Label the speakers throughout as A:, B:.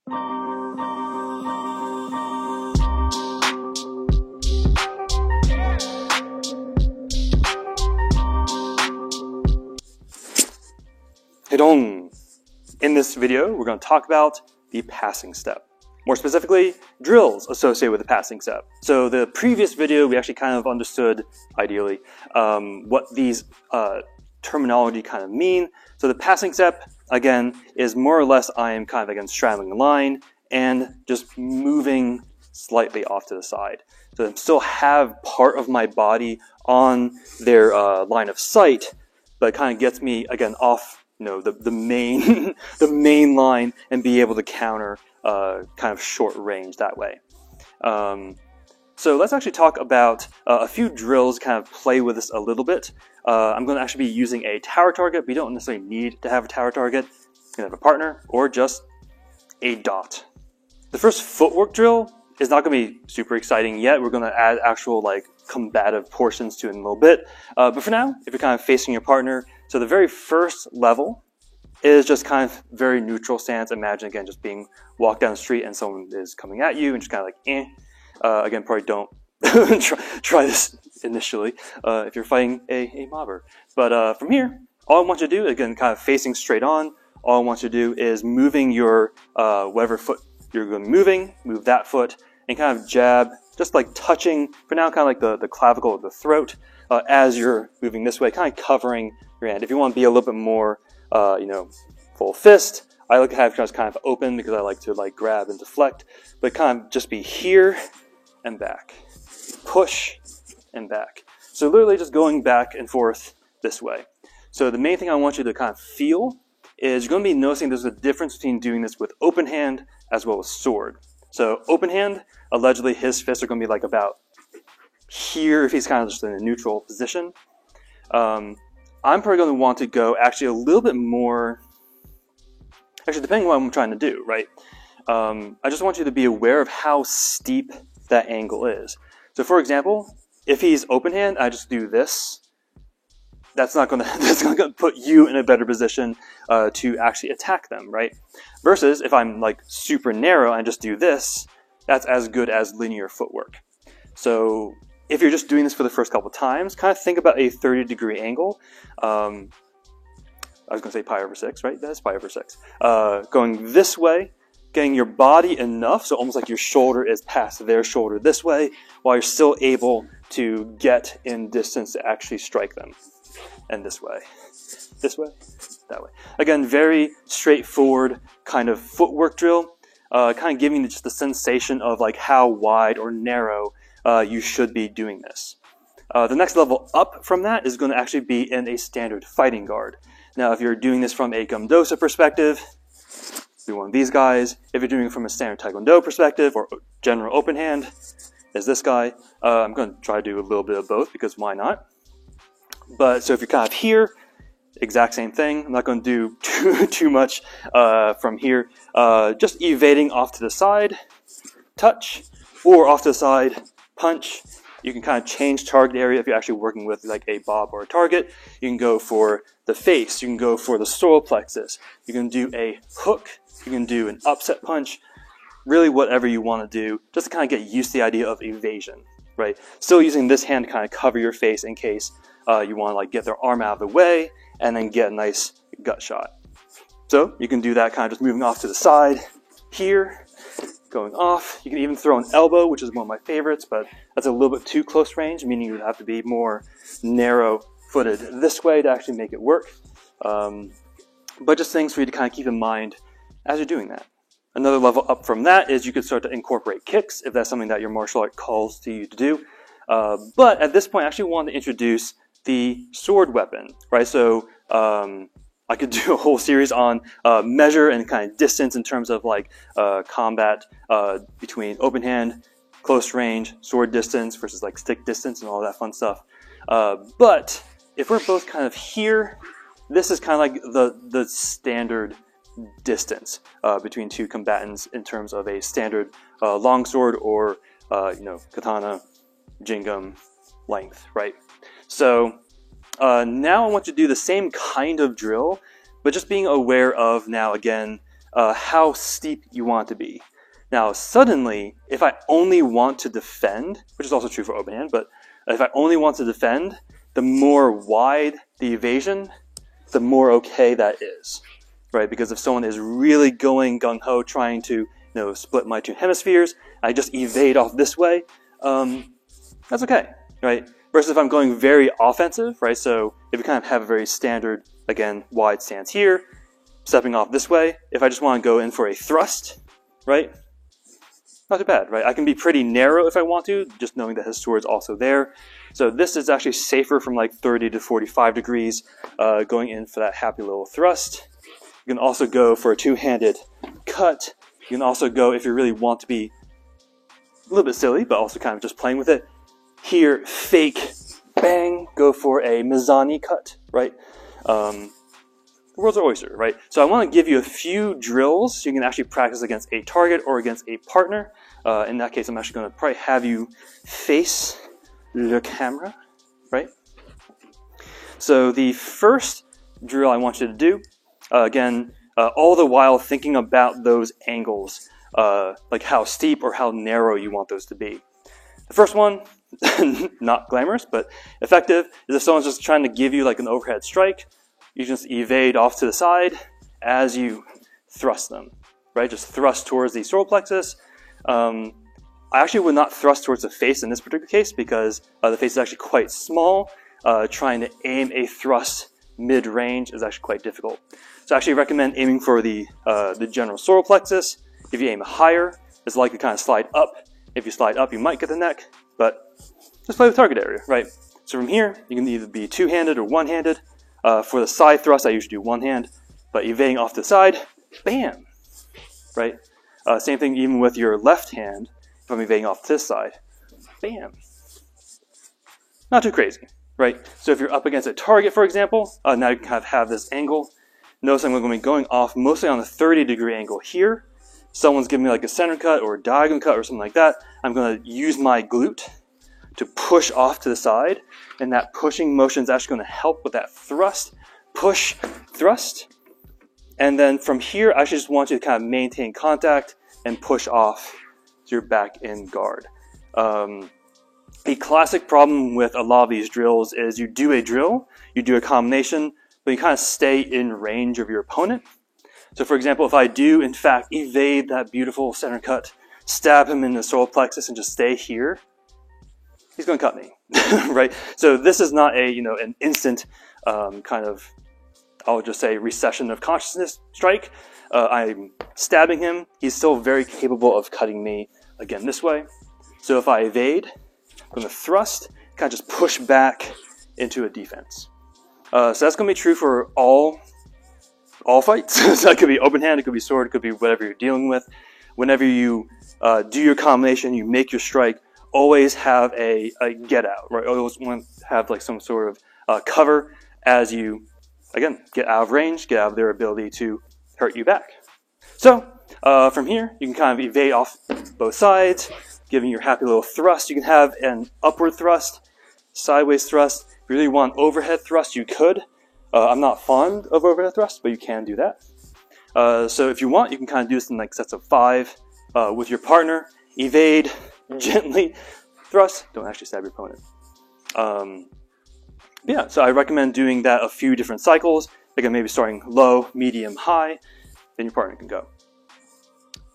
A: Hedong. In this video, we're going to talk about the passing step. More specifically, drills associated with the passing step. So the previous video, we actually kind of understood, ideally, what these terminology kind of mean. So the passing step, again, is more or less I am kind of, again, straddling the line and just moving slightly off to the side. So I still have part of my body on their line of sight, but it kind of gets me, again, off the main the main line and be able to counter kind of short range that way. So let's actually talk about a few drills, kind of play with this a little bit. I'm going to actually be using a tower target, but you don't necessarily need to have a tower target. You can have a partner or just a dot. The first footwork drill is not going to be super exciting yet. We're going to add actual combative portions to it in a little bit. But for now, if you're kind of facing your partner, so the very first level is just kind of very neutral stance. Imagine, again, just being walked down the street and someone is coming at you and just kind of again, probably don't try this initially if you're fighting a mobber. But from here, all I want you to do, again, kind of facing straight on, all I want you to do is moving your whatever foot you're going to be moving, move that foot, and kind of jab, just like touching, for now, kind of like the clavicle of the throat as you're moving this way, kind of covering your hand. If you want to be a little bit more, full fist, I like to have just kind of open because I like to grab and deflect, but kind of just be here and back, push and back. So literally just going back and forth this way. So the main thing I want you to kind of feel is you're going to be noticing there's a difference between doing this with open hand as well as sword. So open hand, allegedly his fists are going to be about here if he's kind of just in a neutral position. I'm probably going to want to go actually a little bit more, actually depending on what I'm trying to do, right? I just want you to be aware of how steep that angle is. So for example, if he's open hand, I just do this. That's not going to put you in a better position to actually attack them, right? Versus if I'm super narrow and I just do this, that's as good as linear footwork. So if you're just doing this for the first couple times, kind of think about a 30-degree angle. I was going to say pi over 6, right? That's pi over 6. Going this way, getting your body enough, so almost like your shoulder is past their shoulder this way, while you're still able to get in distance to actually strike them. And this way, that way. Again, very straightforward kind of footwork drill, kind of giving you just the sensation of how wide or narrow you should be doing this. The next level up from that is going to actually be in a standard fighting guard. Now, if you're doing this from a Gumdosa perspective, do one of these guys. If you're doing it from a standard Taekwondo perspective or general open hand, is this guy. I'm going to try to do a little bit of both because why not? But so if you're kind of here, exact same thing. I'm not going to do too much from here. Just evading off to the side, touch, or off to the side, punch. You can kind of change target area if you're actually working with a bob or a target. You can go for the face. You can go for the solar plexus. You can do a hook. You can do an upset punch. Really whatever you want to do, just to kind of get used to the idea of evasion, right? Still using this hand to kind of cover your face in case you want to get their arm out of the way and then get a nice gut shot. So you can do that kind of just moving off to the side here, going off. You can even throw an elbow, which is one of my favorites, but that's a little bit too close range, meaning you would have to be more narrow-footed this way to actually make it work. But just things for you to kind of keep in mind as you're doing that. Another level up from that is you could start to incorporate kicks if that's something that your martial art calls to you to do. But at this point, I actually want to introduce the sword weapon, right? So I could do a whole series on measure and kind of distance in terms of combat between open hand, close range, sword distance versus stick distance and all that fun stuff. But if we're both kind of here, this is kind of the standard distance between two combatants in terms of a standard longsword or katana, jingam length, right? So now I want you to do the same kind of drill, but just being aware of now again how steep you want it to be. Now, suddenly, if I only want to defend, which is also true for open hand, but if I only want to defend, the more wide the evasion, the more okay that is, right? Because if someone is really going gung-ho trying to split my two hemispheres, I just evade off this way, that's okay, right? Versus if I'm going very offensive, right? So if you kind of have a very standard, again, wide stance here, stepping off this way, if I just want to go in for a thrust, right? Not too bad, right? I can be pretty narrow if I want to, just knowing that his sword's also there. So this is actually safer from like 30 to 45 degrees, going in for that happy little thrust. You can also go for a two-handed cut. You can also go, if you really want to be a little bit silly, but also kind of just playing with it. Here, fake, bang, go for a Mizani cut, right? The world's an oyster, right? So I want to give you a few drills so you can actually practice against a target or against a partner. In that case, I'm actually going to probably have you face the camera, right? So the first drill I want you to do, again, all the while thinking about those angles, like how steep or how narrow you want those to be. The first one, not glamorous, but effective, is if someone's just trying to give you like an overhead strike, you just evade off to the side as you thrust them, right? Just thrust towards the solar plexus. I actually would not thrust towards the face in this particular case because the face is actually quite small. Trying to aim a thrust mid-range is actually quite difficult. So I actually recommend aiming for the general solar plexus. If you aim higher, it's likely to kind of slide up. If you slide up, you might get the neck, but just play with target area, right? So from here, you can either be two-handed or one-handed. For the side thrust, I usually do one hand, but evading off to the side, bam, right? Same thing even with your left hand, if I'm evading off to this side, bam. Not too crazy, right? So if you're up against a target, for example, now you kind of have this angle. Notice I'm going to be going off mostly on the 30-degree angle here. Someone's giving me like a center cut or a diagonal cut or something like that. I'm going to use my glute to push off to the side, and that pushing motion is actually going to help with that thrust, push, thrust, and then from here I actually just want you to kind of maintain contact and push off so you're back in guard. A classic problem with a lot of these drills is you do a drill, you do a combination, but you kind of stay in range of your opponent. So for example, if I do in fact evade that beautiful center cut, stab him in the solar plexus and just stay here, he's going to cut me, right? So this is not a, an instant kind of, I'll just say, recession of consciousness strike. I'm stabbing him. He's still very capable of cutting me, again, this way. So if I evade, I'm going to thrust, kind of just push back into a defense. So that's going to be true for all fights. So that could be open hand, it could be sword, it could be whatever you're dealing with. Whenever you do your combination, you make your strike, always have a get out, right? Always want to have like some sort of cover as you, again, get out of range, get out of their ability to hurt you back. So from here, you can kind of evade off both sides, giving your happy little thrust. You can have an upward thrust, sideways thrust. If you really want overhead thrust, you could. I'm not fond of overhead thrust, but you can do that. So if you want, you can kind of do this in like sets of 5 with your partner. Evade, gently thrust. Don't actually stab your opponent. Yeah, so I recommend doing that a few different cycles. Again, maybe starting low, medium, high. Then your partner can go.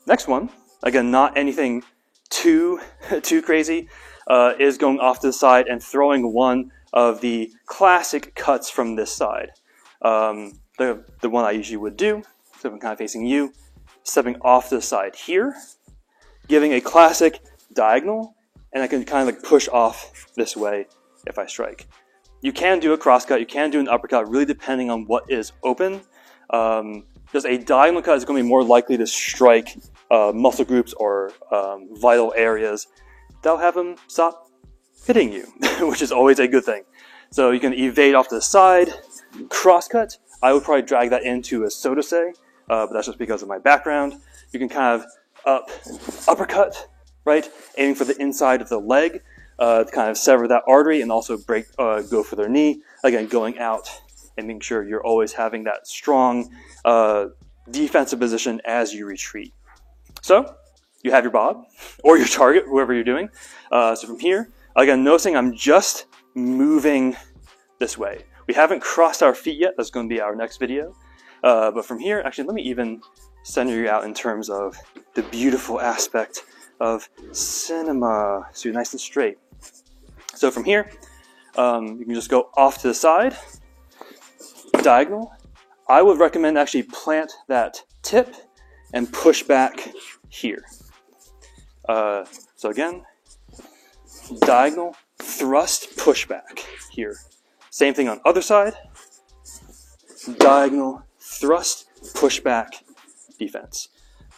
A: Next one, again, not anything too crazy, is going off to the side and throwing one of the classic cuts from this side. The one I usually would do, so I'm kind of facing you, stepping off to the side here, giving a classic diagonal, and I can kind of like push off this way if I strike. You can do a cross cut, you can do an uppercut, really depending on what is open. Just a diagonal cut is going to be more likely to strike muscle groups or vital areas. That'll have them stop hitting you, which is always a good thing. So you can evade off to the side. Cross cut, I would probably drag that into a sotose, but that's just because of my background. You can kind of uppercut, right? Aiming for the inside of the leg to kind of sever that artery and also go for their knee. Again, going out and making sure you're always having that strong defensive position as you retreat. So you have your bob or your target, whoever you're doing. So from here, again, noticing I'm just moving this way. We haven't crossed our feet yet. That's going to be our next video. But from here, actually, let me even center you out in terms of the beautiful aspect of cinema. So you're nice and straight. So from here, you can just go off to the side, diagonal. I would recommend actually plant that tip and push back here. So again, diagonal, thrust, push back here. Same thing on other side. Diagonal, thrust, push back, defense.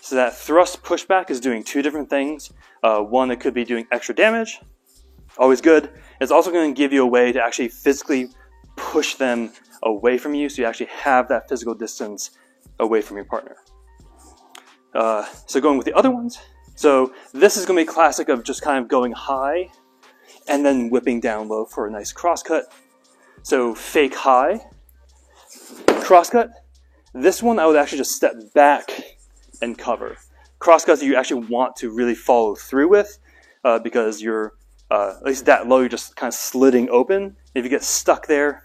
A: So that thrust pushback is doing two different things. One, it could be doing extra damage, always good. It's also going to give you a way to actually physically push them away from you, so you actually have that physical distance away from your partner. So going with the other ones, so this is going to be classic of just kind of going high and then whipping down low for a nice crosscut. So fake high, crosscut. This one I would actually just step back and cover. Crosscuts you actually want to really follow through with because you're, at least that low, you're just kind of slitting open. If you get stuck there,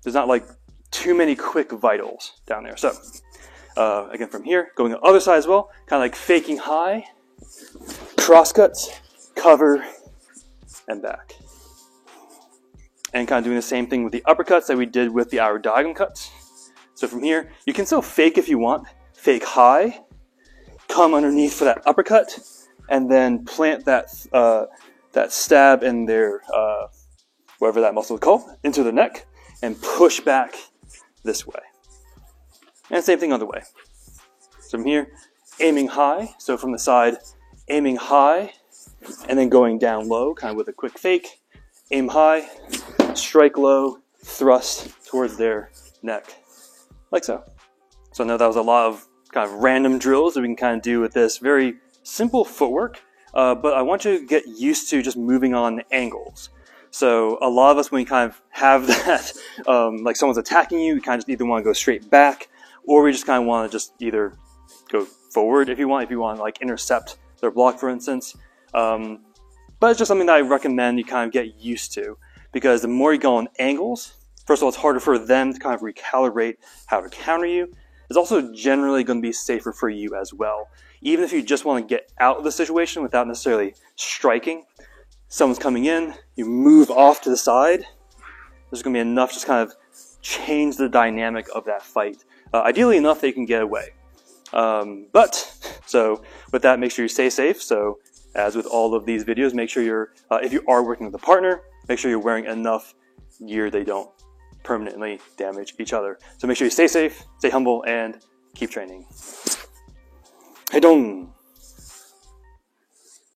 A: there's not like too many quick vitals down there. So again, from here, going the other side as well, kind of like faking high, crosscuts, cover, and back. And kind of doing the same thing with the uppercuts that we did with our diagonal cuts. So from here, you can still fake if you want. Fake high, come underneath for that uppercut, and then plant that that stab in their, whatever that muscle is called, into the neck, and push back this way. And same thing other way. So from here, aiming high, so from the side, aiming high, and then going down low, kind of with a quick fake. Aim high, strike low, thrust towards their neck, like so. So I know that was a lot of kind of random drills that we can kind of do with this very simple footwork, but I want you to get used to just moving on angles. So a lot of us, when we kind of have that, like someone's attacking you, you kind of just either want to go straight back, or we just kind of want to just either go forward if you want to like intercept their block, for instance. But it's just something that I recommend you kind of get used to, because the more you go on angles, first of all, it's harder for them to kind of recalibrate how to counter you. It's also generally going to be safer for you as well. Even if you just want to get out of the situation without necessarily striking, someone's coming in, you move off to the side, there's going to be enough just kind of change the dynamic of that fight. Ideally enough that you can get away. So with that, make sure you stay safe. So as with all of these videos, make sure you're, if you are working with a partner, make sure you're wearing enough gear they don't permanently damage each other. So make sure you stay safe, stay humble, and keep training. Heidong!